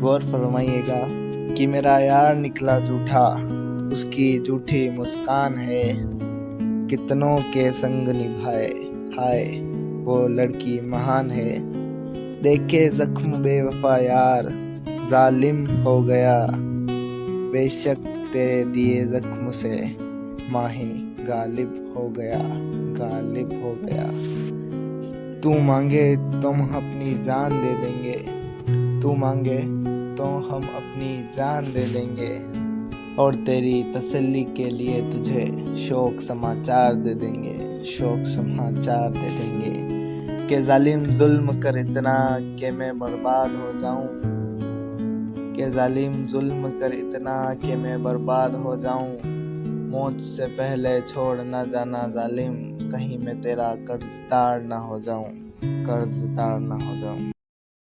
غور فرمائیے گا کہ میرا یار نکلا جھوٹا، اس کی جھوٹی مسکان ہے، کتنوں کے سنگ نبھائے، ہائے وہ لڑکی مہان ہے۔ دیکھے زخم بے وفا یار ظالم ہو گیا، بے شک تیرے دیے زخم سے ماہی غالب ہو گیا، غالب ہو گیا۔ تو مانگے تو ہم اپنی جان دے دیں گے، تو مانگے تو ہم اپنی جان دے دیں گے، اور تیری تسلی کے لیے تجھے شوق سماچار دے دیں گے، شوق سماچار دے دیں گے۔ کہ ظالم ظلم کر اتنا کہ میں برباد ہو جاؤں، کہ ظالم ظلم کر اتنا کہ میں برباد ہو جاؤں، موت سے پہلے چھوڑ نہ جانا ظالم، کہیں میں تیرا قرض دار نہ ہو جاؤں، قرض دار نہ ہو جاؤں۔